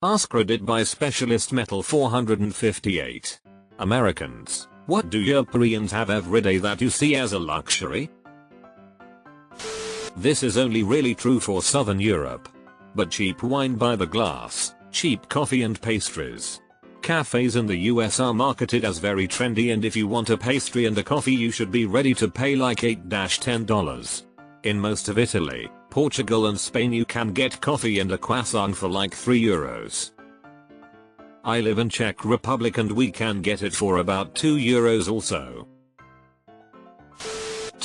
AskReddit by Specialist Metal 458. Americans, what do Europeans have every day that you see as a luxury? This is only really true for Southern Europe. But cheap wine by the glass, cheap coffee and pastries. Cafes in the US are marketed as very trendy, and if you want a pastry and a coffee you should be ready to pay like $8-10. In most of Italy, Portugal and Spain you can get coffee and a croissant for like €3. I live in Czech Republic and we can get it for about €2 also.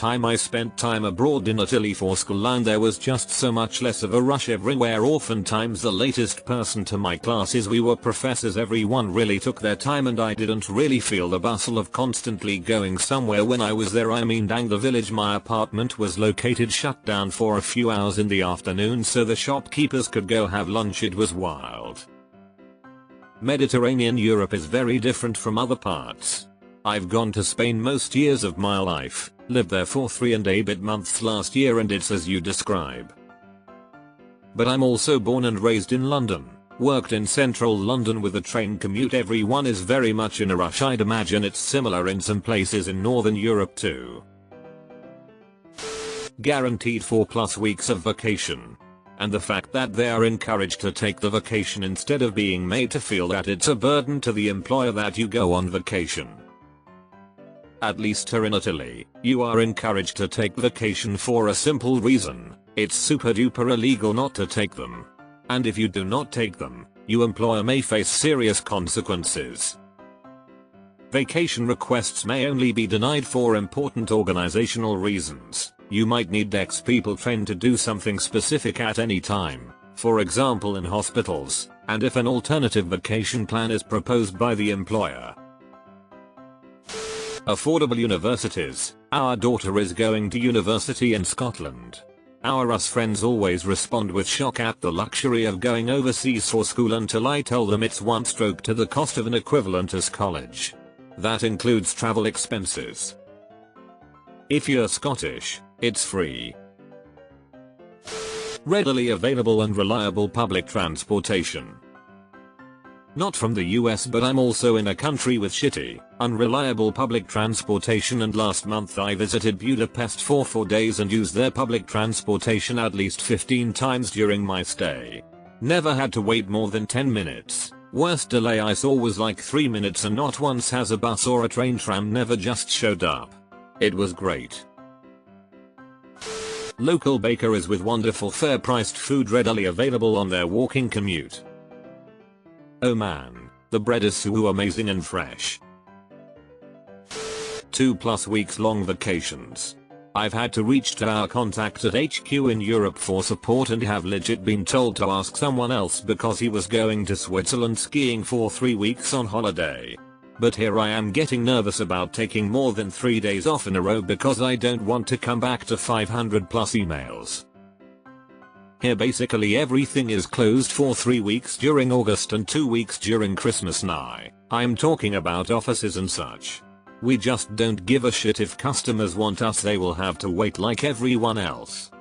I spent time abroad in Italy for school and there was just so much less of a rush everywhere. Oftentimes the latest person to my classes, we were professors, everyone really took their time and I didn't really feel the bustle of constantly going somewhere when I was there. I mean, dang, the village my apartment was located shut down for a few hours in the afternoon so the shopkeepers could go have lunch. It was wild. Mediterranean Europe is very different from other parts. I've gone to Spain most years of my life, lived there for 3 and a bit months last year, and it's as you describe. But I'm also born and raised in London, worked in central London with a train commute. Everyone is very much in a rush. I'd imagine it's similar in some places in Northern Europe too. Guaranteed 4+ weeks of vacation. And the fact that they are encouraged to take the vacation instead of being made to feel that it's a burden to the employer that you go on vacation. At least here in Italy, you are encouraged to take vacation for a simple reason: it's super duper illegal not to take them. And if you do not take them, your employer may face serious consequences. Vacation requests may only be denied for important organizational reasons. You might need X people trained to do something specific at any time, for example in hospitals, and if an alternative vacation plan is proposed by the employer. Affordable universities. Our daughter is going to university in Scotland. Our US friends always respond with shock at the luxury of going overseas for school until I tell them it's one stroke to the cost of an equivalent as college. That includes travel expenses. If you're Scottish, it's free. Readily available and reliable public transportation. Not from the US, but I'm also in a country with shitty, unreliable public transportation, and last month I visited Budapest for 4 days and used their public transportation at least 15 times during my stay. Never had to wait more than 10 minutes. Worst delay I saw was like 3 minutes, and not once has a bus or a train tram never just showed up. It was great. Local bakeries with wonderful fair priced food readily available on their walking commute. Oh man, the bread is so amazing and fresh. 2+ weeks long vacations. I've had to reach to our contact at HQ in Europe for support and have legit been told to ask someone else because he was going to Switzerland skiing for 3 weeks on holiday. But here I am getting nervous about taking more than 3 days off in a row because I don't want to come back to 500+ emails. Here basically everything is closed for 3 weeks during August and 2 weeks during Christmas. Now, I'm talking about offices and such. We just don't give a shit. If customers want us, they will have to wait like everyone else.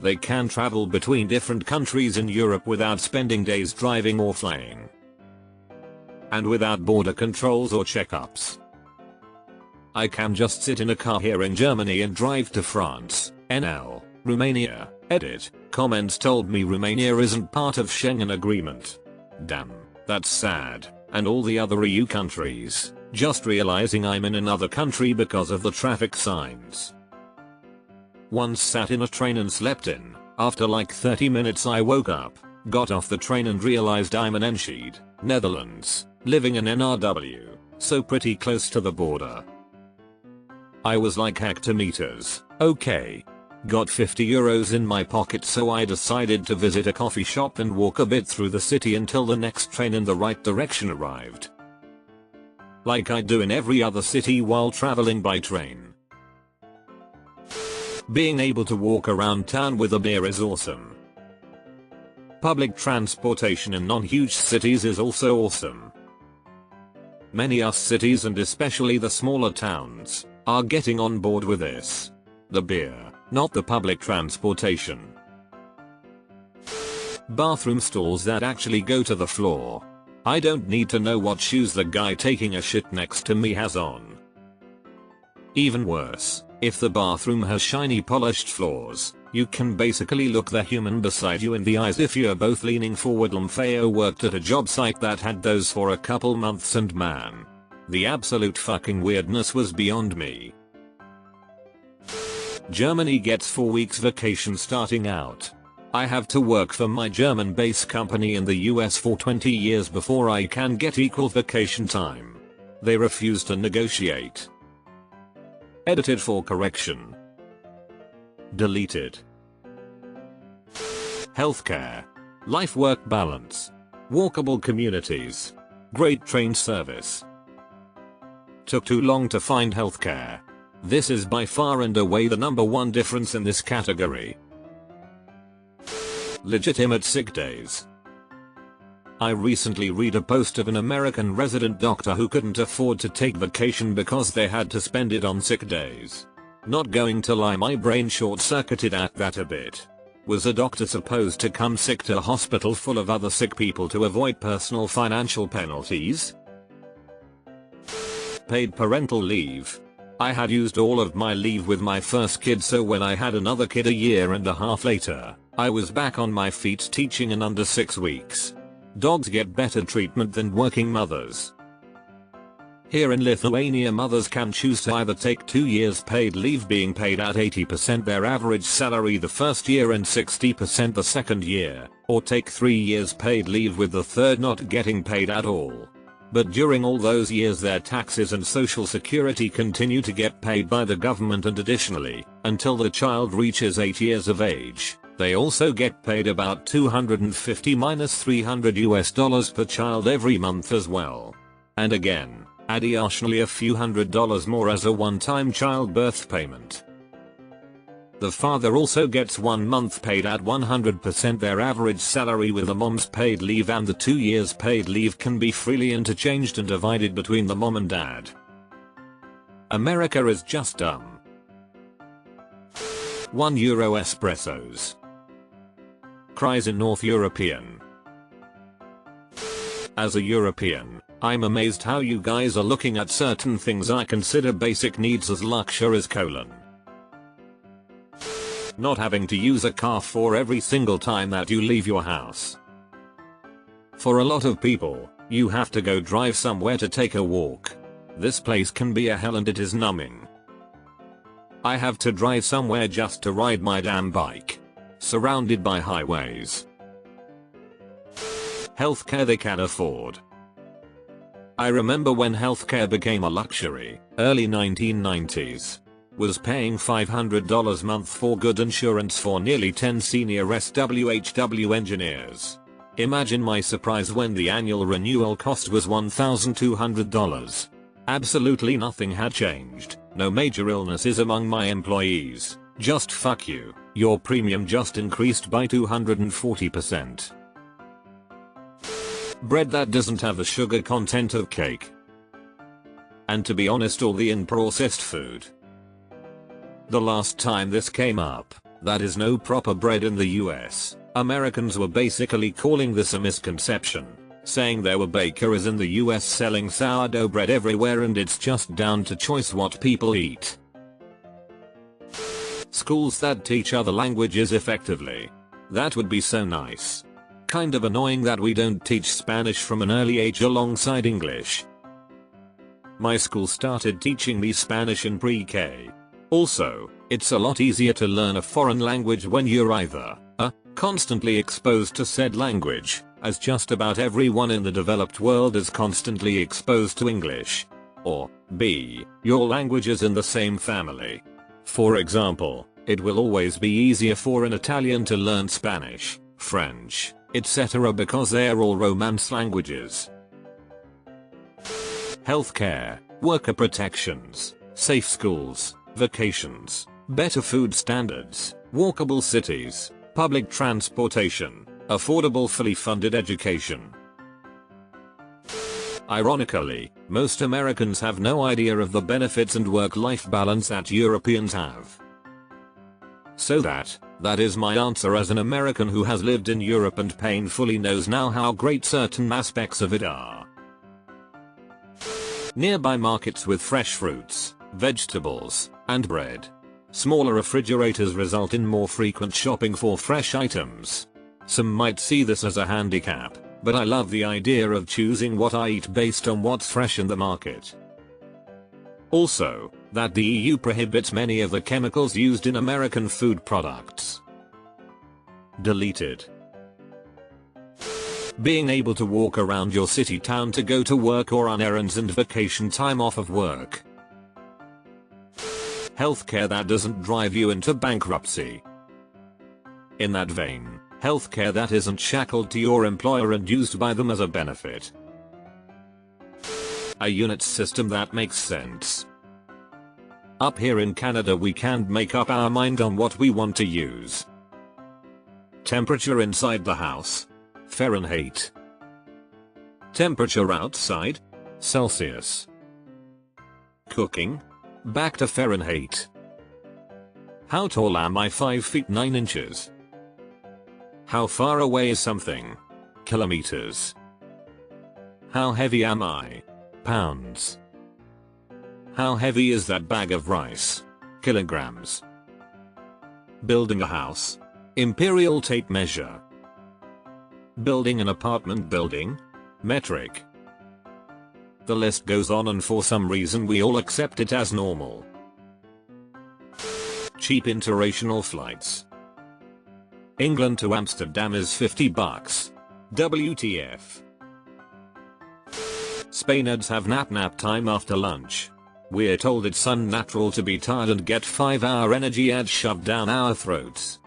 They can travel between different countries in Europe without spending days driving or flying. And without border controls or checkups. I can just sit in a car here in Germany and drive to France, NL. Romania. Edit. Comments told me Romania isn't part of Schengen agreement. Damn, that's sad. And all the other EU countries. Just realizing I'm in another country because of the traffic signs. Once sat in a train and slept in. After like 30 minutes I woke up, got off the train and realized I'm in Enschede, Netherlands, living in NRW, so pretty close to the border. I was like hectometers, okay. Got €50 in my pocket, so I decided to visit a coffee shop and walk a bit through the city until the next train in the right direction arrived. Like I do in every other city while traveling by train. Being able to walk around town with a beer is awesome. Public transportation in non-huge cities is also awesome. Many US cities, and especially the smaller towns, are getting on board with this. The beer, not the public transportation. Bathroom stalls that actually go to the floor. I don't need to know what shoes the guy taking a shit next to me has on. Even worse, if the bathroom has shiny polished floors, you can basically look the human beside you in the eyes if you're both leaning forward. LMFAO worked at a job site that had those for a couple months, and man, the absolute fucking weirdness was beyond me. Germany gets 4 weeks vacation starting out. I have to work for my German-based company in the US for 20 years before I can get equal vacation time. They refuse to negotiate. Edited for correction. Deleted. Healthcare. Life-work balance. Walkable communities. Great train service. Took too long to find healthcare. This is by far and away the #1 difference in this category. Legitimate sick days. I recently read a post of an American resident doctor who couldn't afford to take vacation because they had to spend it on sick days. Not going to lie, my brain short-circuited at that a bit. Was a doctor supposed to come sick to a hospital full of other sick people to avoid personal financial penalties? Paid parental leave. I had used all of my leave with my first kid, so when I had another kid a year and a half later, I was back on my feet teaching in under 6 weeks. Dogs get better treatment than working mothers. Here in Lithuania, mothers can choose to either take 2 years paid leave, being paid at 80% their average salary the first year and 60% the second year, or take 3 years paid leave with the third not getting paid at all. But during all those years their taxes and social security continue to get paid by the government, and additionally, until the child reaches 8 years of age, they also get paid about $250–300 per child every month as well. And again, additionally a few $100s more as a one-time childbirth payment. The father also gets 1 month paid at 100% their average salary with the mom's paid leave, and the 2 years paid leave can be freely interchanged and divided between the mom and dad. America is just dumb. €1 espressos. Cries in North European. As a European, I'm amazed how you guys are looking at certain things I consider basic needs as luxuries: not having to use a car for every single time that you leave your house. For a lot of people, you have to go drive somewhere to take a walk. This place can be a hell and it is numbing. I have to drive somewhere just to ride my damn bike, surrounded by highways. Healthcare they can afford. I remember when healthcare became a luxury, early 1990s. Was paying $500 a month for good insurance for nearly 10 senior SWHW engineers. Imagine my surprise when the annual renewal cost was $1,200. Absolutely nothing had changed, no major illnesses among my employees, just fuck you, your premium just increased by 240%. Bread that doesn't have the sugar content of cake. And to be honest, all the in-processed food. The last time this came up, that is no proper bread in the US, Americans were basically calling this a misconception, saying there were bakeries in the US selling sourdough bread everywhere and it's just down to choice what people eat. Schools that teach other languages effectively. That would be so nice. Kind of annoying that we don't teach Spanish from an early age alongside English. My school started teaching me Spanish in pre-K. Also, it's a lot easier to learn a foreign language when you're either a. Constantly exposed to said language, as just about everyone in the developed world is constantly exposed to English, or b. Your language is in the same family. For example, it will always be easier for an Italian to learn Spanish, French, etc. because they're all Romance languages. Healthcare, worker protections, safe schools, vacations, better food standards, walkable cities, public transportation, affordable fully funded education. Ironically, most Americans have no idea of the benefits and work-life balance that Europeans have. So that is my answer as an American who has lived in Europe and painfully knows now how great certain aspects of it are. Nearby markets with fresh fruits, vegetables, and bread. Smaller refrigerators result in more frequent shopping for fresh items. Some might see this as a handicap, but I love the idea of choosing what I eat based on what's fresh in the market. Also, that the EU prohibits many of the chemicals used in American food products. Deleted. Being able to walk around your city town to go to work or on errands and vacation time off of work. Healthcare that doesn't drive you into bankruptcy. In that vein, healthcare that isn't shackled to your employer and used by them as a benefit. A unit system that makes sense. Up here in Canada we can't make up our mind on what we want to use. Temperature inside the house. Fahrenheit. Temperature outside. Celsius. Cooking. Back to Fahrenheit. How tall am I? 5 feet 9 inches. How far away is something? Kilometers. How heavy am I? Pounds. How heavy is that bag of rice? Kilograms. Building a house. Imperial tape measure. Building an apartment building. Metric. The list goes on and for some reason we all accept it as normal. Cheap international flights. England to Amsterdam is $50. WTF. Spaniards have nap time after lunch. We're told it's unnatural to be tired and get 5-hour energy ads shoved down our throats.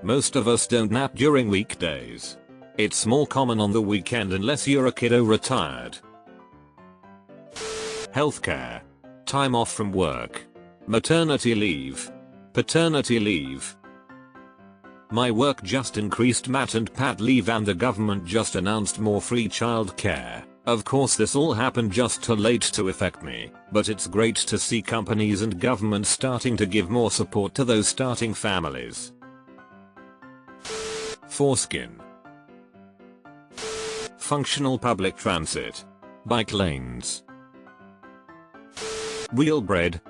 Most of us don't nap during weekdays. It's more common on the weekend unless you're a kiddo retired. Healthcare. Time off from work. Maternity leave. Paternity leave. My work just increased mat and pat leave and the government just announced more free childcare. Of course this all happened just too late to affect me, but it's great to see companies and governments starting to give more support to those starting families. Foreskin. Functional public transit. Bike lanes. Wheal bread.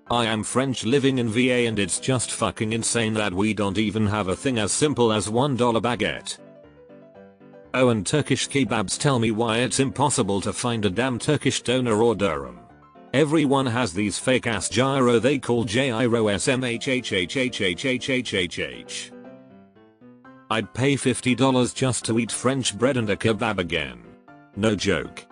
I am French living in VA and it's just fucking insane that we don't even have a thing as simple as $1 baguette. Oh, and Turkish kebabs. Tell me why it's impossible to find a damn Turkish doner or dirham. Everyone has these fake ass gyro they call JIROSMHHHHHHHHH. I'd pay $50 just to eat French bread and a kebab again. No joke.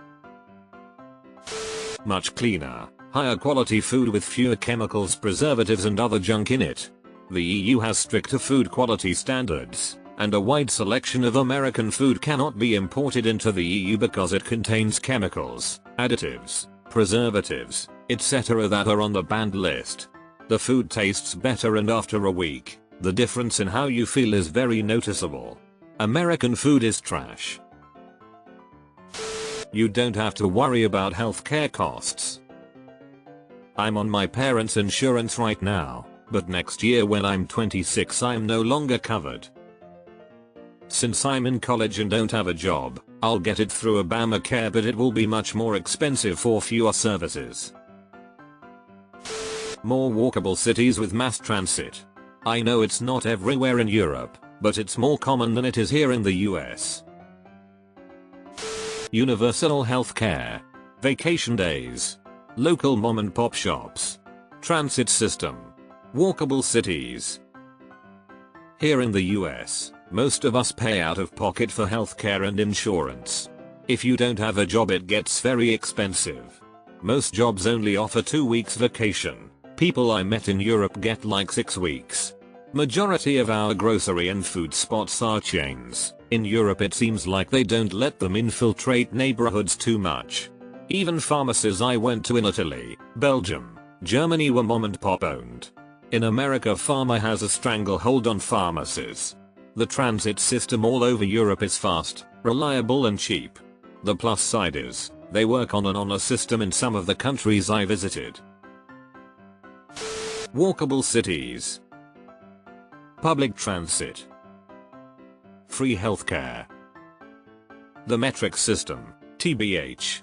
Much cleaner, higher quality food with fewer chemicals, preservatives and other junk in it. The EU has stricter food quality standards, and a wide selection of American food cannot be imported into the EU because it contains chemicals, additives, preservatives, etc. that are on the banned list. The food tastes better and after a week, the difference in how you feel is very noticeable. American food is trash. You don't have to worry about healthcare costs. I'm on my parents' insurance right now, but next year when I'm 26 I'm no longer covered. Since I'm in college and don't have a job, I'll get it through Obamacare, but it will be much more expensive for fewer services. More walkable cities with mass transit. I know it's not everywhere in Europe, but it's more common than it is here in the US. Universal healthcare. Vacation days. Local mom and pop shops. Transit system. Walkable cities. Here in the US, most of us pay out of pocket for healthcare and insurance. If you don't have a job it gets very expensive. Most jobs only offer 2 weeks vacation. People I met in Europe get like 6 weeks. Majority of our grocery and food spots are chains. In Europe it seems like they don't let them infiltrate neighborhoods too much. Even pharmacies I went to in Italy, Belgium, Germany were mom and pop owned. In America pharma has a stranglehold on pharmacies. The transit system all over Europe is fast, reliable and cheap. The plus side is, they work on an honor system in some of the countries I visited. Walkable cities. Public transit. Free healthcare. The metric system, TBH.